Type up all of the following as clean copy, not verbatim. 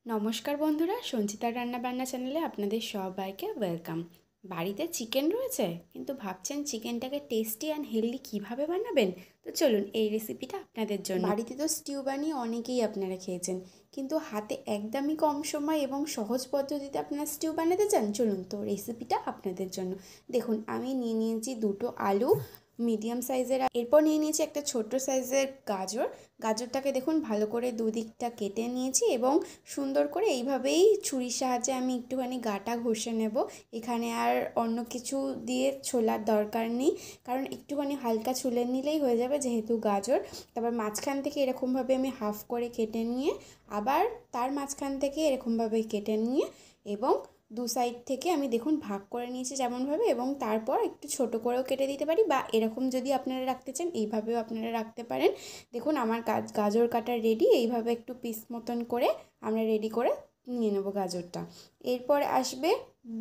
নমস্কার বন্ধুরা, সঞ্চিতার রান্নাবান্না চ্যানেলে আপনাদের সবাইকে ওয়েলকাম। বাড়িতে চিকেন রয়েছে, কিন্তু ভাবছেন চিকেনটাকে টেস্টি অ্যান্ড হেলদি কীভাবে বানাবেন? তো চলুন এই রেসিপিটা আপনাদের জন্য। বাড়িতে তো স্টিউ বানিয়ে অনেকেই আপনারা খেয়েছেন, কিন্তু হাতে একদমই কম সময় এবং সহজ পদ্ধতিতে আপনারা স্টিউ বানাতে চান, চলুন তো রেসিপিটা আপনাদের জন্য। দেখুন, আমি নিয়ে নিয়েছি দুটো আলু মিডিয়াম সাইজের, এরপর নিয়ে নিয়েছি একটা ছোট্ট সাইজের গাজর। গাজরটাকে দেখুন ভালো করে দুদিকটা কেটে নিয়েছি এবং সুন্দর করে এইভাবেই ছুরির সাহায্যে আমি একটুখানি গাটা ঘষে নেব। এখানে আর অন্য কিছু দিয়ে ছোলার দরকার নেই, কারণ একটুখানি হালকা ছুলে নিলেই হয়ে যাবে যেহেতু গাজর। তারপর মাঝখান থেকে এরকমভাবে আমি হাফ করে কেটে নিয়ে আবার তার মাঝখান থেকে এরকমভাবে কেটে নিয়ে এবং দু সাইড থেকে আমি দেখুন ভাগ করে নিয়েছি যেমনভাবে, এবং তারপর একটু ছোট করেও কেটে দিতে পারি, বা এরকম যদি আপনারা রাখতে চান এইভাবেও আপনারা রাখতে পারেন। দেখুন আমার গাজর কাটা রেডি। এইভাবে একটু পিস মতন করে আমরা রেডি করে নিয়ে নেবো গাজরটা। এরপর আসবে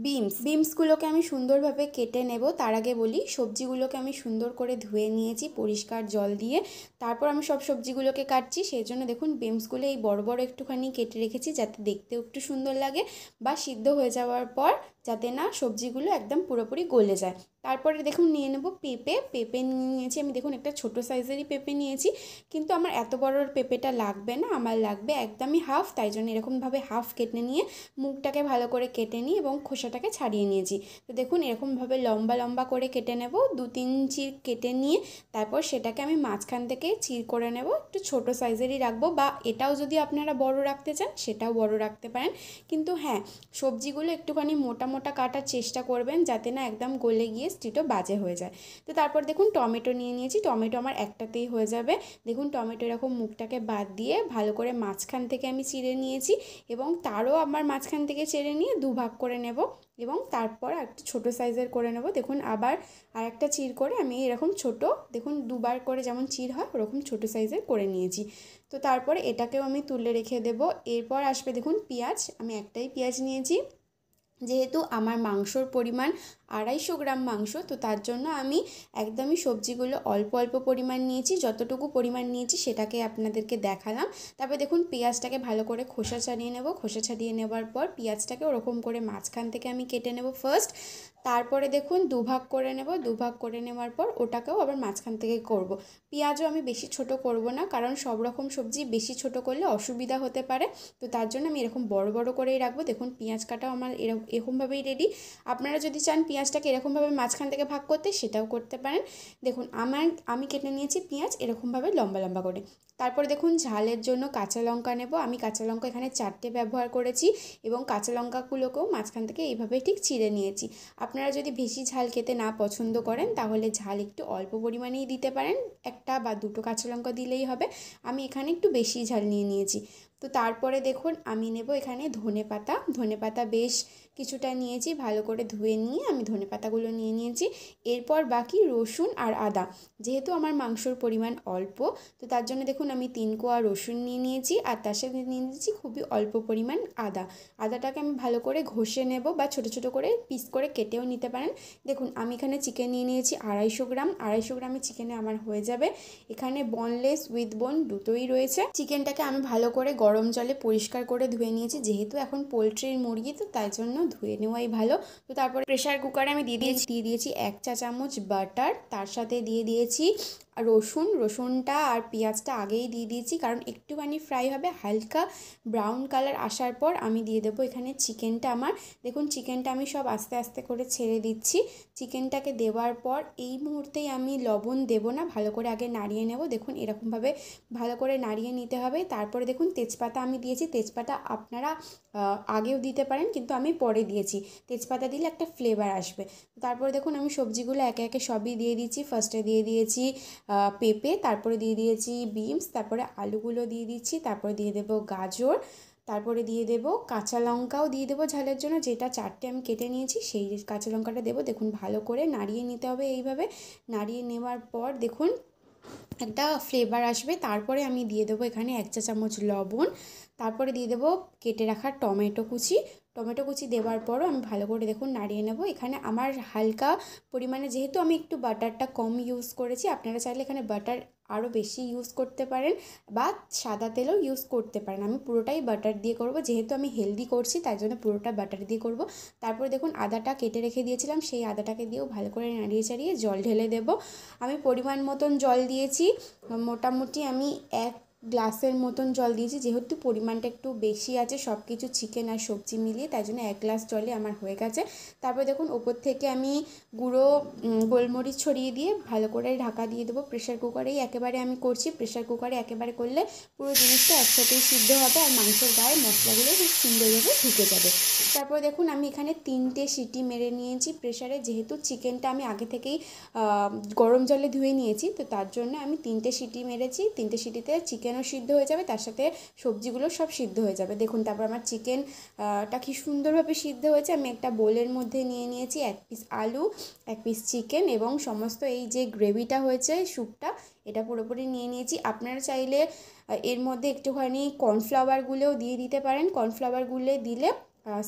বিমসগুলোকে আমি সুন্দরভাবে কেটে নেব। তার আগে বলি, সবজিগুলোকে আমি সুন্দর করে ধুয়ে নিয়েছি পরিষ্কার জল দিয়ে, তারপর আমি সব সবজিগুলোকে কাটছি। সেই জন্য দেখুন বিমসগুলো এই বড় বড় একটুখানি কেটে রেখেছি, যাতে দেখতেও একটু সুন্দর লাগে, বা সিদ্ধ হয়ে যাওয়ার পর যাতে না সবজিগুলো একদম পুরোপুরি গলে যায়। তারপরে দেখুন নিয়ে নেব পেঁপে নিয়েছি আমি। দেখুন একটা ছোট সাইজেরই পেঁপে নিয়েছি, কিন্তু আমার এত বড় পেঁপেটা লাগবে না, আমার লাগবে একদমই হাফ। তাই জন্য এরকমভাবে হাফ কেটে নিয়ে মুখটাকে ভালো করে কেটে নিই এবং খোসাটাকে ছাড়িয়ে নিয়েছি। তো দেখুন এরকমভাবে লম্বা লম্বা করে কেটে নেব, 2-3 চির কেটে নিয়ে তারপর সেটাকে আমি মাঝখান থেকে চির করে নেব। একটু ছোট সাইজেরই রাখবো, বা এটাও যদি আপনারা বড় রাখতে চান সেটাও বড় রাখতে পারেন, কিন্তু হ্যাঁ, সবজিগুলো একটুখানি মোটা মোটা কাটার চেষ্টা করবেন, যাতে না একদম গলে গিয়ে স্টিটো বাজে হয়ে যায়। তো তারপর দেখুন টমেটো নিয়ে নিয়েছি, টমেটো আমার একটাতেই হয়ে যাবে। দেখুন টমেটো এরকম মুখটাকে বাদ দিয়ে ভালো করে মাঝখান থেকে আমি চিড়ে নিয়েছি, এবং তারও আমার মাঝখান থেকে চিড়ে নিয়ে দুভাগ করে নেব, এবং তারপর একটা ছোটো সাইজের করে নেব। দেখুন আবার আর একটা চির করে আমি এরকম ছোট, দেখুন দুবার করে যেমন চির হয় ওরকম ছোটো সাইজের করে নিয়েছি। তো তারপরে এটাকেও আমি তুলে রেখে দেব। এরপর আসবে দেখুন পেঁয়াজ, আমি একটাই পেঁয়াজ নিয়েছি। যেহেতু আমার মাংসর পরিমাণ 250 গ্রাম মাংস, তো তার জন্য আমি একদমই সবজিগুলো অল্প অল্প পরিমাণ নিয়েছি। যতটুকু পরিমাণ নিয়েছি সেটাকে আপনাদেরকে দেখালাম। তারপর দেখুন পেঁয়াজটাকে ভালো করে খোসা ছাড়িয়ে নেব। খোসা ছাড়িয়ে নেওয়ার পর পেঁয়াজটাকে ওরকম করে মাঝখান থেকে আমি কেটে নেব ফার্স্ট। তারপরে দেখুন দুভাগ করে নেব, দুভাগ করে নেওয়ার পর ওটাকেও আবার মাঝখান থেকে করব। পেঁয়াজও আমি বেশি ছোট করব না, কারণ সব রকম সবজি বেশি ছোট করলে অসুবিধা হতে পারে, তো তার জন্য আমি এরকম বড় বড় করেই রাখবো। দেখুন পেঁয়াজ কাটাও আমার এরকমভাবেই রেডি। আপনারা যদি চান পেঁয়াজটাকে এরকমভাবে মাঝখান থেকে ভাগ করতে, সেটাও করতে পারেন। দেখুন আমি কেটে নিয়েছি পেঁয়াজ এরকমভাবে লম্বা লম্বা করে। তারপরে দেখুন ঝালের জন্য কাঁচা লঙ্কা নেব। আমি কাঁচা লঙ্কা এখানে 4টে ব্যবহার করেছি, এবং কাঁচা লঙ্কাগুলোকেও মাঝখান থেকে এইভাবে ঠিক চিড়ে নিয়েছি। আপনারা যদি বেশি ঝাল খেতে না পছন্দ করেন, তাহলে ঝাল একটু অল্প পরিমাণেই দিতে পারেন, 1 বা 2 কাঁচা লঙ্কা দিলেই হবে। আমি এখানে একটু বেশি ঝাল নিয়ে নিয়েছি। তো তারপরে দেখুন আমি নেব এখানে ধনেপাতা বেশ কিছুটা নিয়েছি, ভালো করে ধুয়ে নিয়ে আমি ধনেপাতাগুলো নিয়ে নিয়েছি। এরপর বাকি রসুন আর আদা। যেহেতু আমার মাংসর পরিমাণ অল্প, তো তার জন্য দেখুন আমি 3 কোয়া রসুন নিয়ে নিয়েছি, আর তার সাথে নিয়ে নিয়েছি খুবই অল্প পরিমাণ আদাটাকে আমি ভালো করে ঘষে নেব, বা ছোটো ছোটো করে পিস করে কেটেও নিতে পারেন। দেখুন আমি এখানে চিকেন নিয়ে নিয়েছি 250 গ্রাম। 250 গ্রামের চিকেনে আমার হয়ে যাবে। এখানে বোনলেস উইথ বোন দুটোই রয়েছে। চিকেনটাকে আমি ভালো করে গরম জলে পরিষ্কার করে ধুয়ে নিয়েছি, যেহেতু এখন পোলট্রির মুরগি, তো তাই জন্য ধুয়ে নেওয়াই ভালো। তো তারপরে প্রেশার কুকারে আমি দিয়ে দিয়েছি 1 চা চামচ বাটার, তার সাথে দিয়ে দিয়েছি রসুনটা আর পেঁয়াজটা আগেই দিয়ে দিয়েছি, কারণ একটুখানি ফ্রাই হবে, হালকা ব্রাউন কালার আসার পর আমি দিয়ে দেবো এখানে চিকেনটা আমার। দেখুন চিকেনটা আমি সব আস্তে আস্তে করে ছেড়ে দিচ্ছি। চিকেনটাকে দেওয়ার পর এই মুহূর্তেই আমি লবণ দেবো না, ভালো করে আগে নাড়িয়ে নেব। দেখুন এরকমভাবে ভালো করে নাড়িয়ে নিতে হবে। তারপরে দেখুন তেজপাতা আমি দিয়েছি, তেজপাতা আপনারা আগেও দিতে পারেন, কিন্তু আমি পরে দিয়েছি। তেজপাতা দিলে একটা ফ্লেভার আসবে। তারপরে দেখুন আমি সবজিগুলো একে একে সবই দিয়ে দিচ্ছি। ফার্স্টে দিয়ে দিয়েছি পেঁপে, তারপরে দিয়ে দিয়েছি বিনস, তারপরে আলুগুলো দিয়ে দিচ্ছি, তারপরে দিয়ে দেবো গাজর, তারপরে দিয়ে দেবো কাঁচা লঙ্কাও দিয়ে দেবো ঝালের জন্য, যেটা 4টে আমি কেটে নিয়েছি সেই কাঁচা লঙ্কাটা দেবো। দেখুন ভালো করে নাড়িয়ে নিতে হবে। এইভাবে নাড়িয়ে নেওয়ার পর দেখুন একটা ফ্লেভার আসবে। তারপরে আমি দিয়ে দেবো এখানে 1 চা চামচ লবণ, তারপরে দিয়ে দেবো কেটে রাখা টমেটো কুচি দেওয়ার পরও আমি ভালো করে দেখুন নাড়িয়ে নেব। এখানে আমার হালকা পরিমাণে, যেহেতু আমি একটু বাটারটা কম ইউজ করেছি, আপনারা চাইলে এখানে বাটার আরও বেশি ইউজ করতে পারেন বা সাদা তেলও ইউজ করতে পারেন। আমি পুরোটাই বাটার দিয়ে করব, যেহেতু আমি হেলদি করছি তাই জন্য পুরোটা বাটার দিয়ে করব। তারপরে দেখুন আদাটা কেটে রেখে দিয়েছিলাম, সেই আদাটাকে দিয়েও ভালো করে নাড়িয়ে চাড়িয়ে জল ঢেলে দেব। আমি পরিমাণ মতন জল দিয়েছি, মোটামুটি আমি 1 গ্লাসের মতন জল দিয়েছি, যেহেতু পরিমাণটা একটু বেশি আছে সব কিছু চিকেন আর সবজি মিলিয়ে, তাই জন্য 1 গ্লাস জলে আমার হয়ে গেছে। তারপর দেখুন ওপর থেকে আমি গুঁড়ো গোলমরিচ ছড়িয়ে দিয়ে ভালো করে ঢাকা দিয়ে দেবো। প্রেশার কুকারেই একেবারে আমি করছি, প্রেশার কুকারে একেবারে করলে পুরো জিনিসটা একসাথেই সিদ্ধ হবে আর মাংসের গায়ে মশলাগুলো খুব সুন্দরভাবে ঢুকে যাবে। তারপর দেখুন আমি এখানে 3টে সিটি মেরে নিয়েছি প্রেশারে, যেহেতু চিকেনটা আমি আগে থেকেই গরম জলে ধুয়ে নিয়েছি, তো তার জন্য আমি 3টে সিটি মেরেছি। 3টে সিটিতে চিকেনও সিদ্ধ হয়ে যাবে, তার সাথে সবজিগুলো সব সিদ্ধ হয়ে যাবে। দেখুন তারপর আমার চিকেনটা কি সুন্দরভাবে সিদ্ধ হয়েছে। আমি একটা বোলের মধ্যে নিয়ে নিয়েছি 1 পিস আলু, 1 পিস চিকেন এবং সমস্ত এই যে গ্রেভিটা হয়েছে স্যুপটা, এটা পুরোপুরি নিয়ে নিয়েছি। আপনারা চাইলে এর মধ্যে একটুখানি কর্নফ্লাওয়ারগুলোও দিয়ে দিতে পারেন। কর্নফ্লাওয়ারগুলো দিলে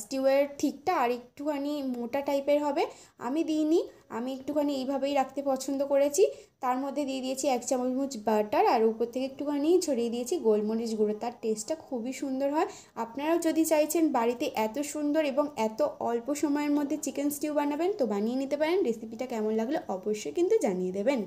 স্টিউয়ের থিকটা আর একটুখানি মোটা টাইপের হবে। আমি দিইনি, আমি একটুখানি এইভাবেই রাখতে পছন্দ করেছি। তার মধ্যে দিয়ে দিয়েছি 1 চামচ বাটার আর উপর থেকে একটুখানি ছড়িয়ে দিয়েছি গোলমরিচ গুঁড়ো। তার টেস্টটা খুবই সুন্দর হয়। আপনারাও যদি চাইছেন বাড়িতে এত সুন্দর এবং এত অল্প সময়ের মধ্যে চিকেন স্টিউ বানাবেন, তো বানিয়ে নিতে পারেন। রেসিপিটা কেমন লাগলো অবশ্যই কিন্তু জানিয়ে দেবেন।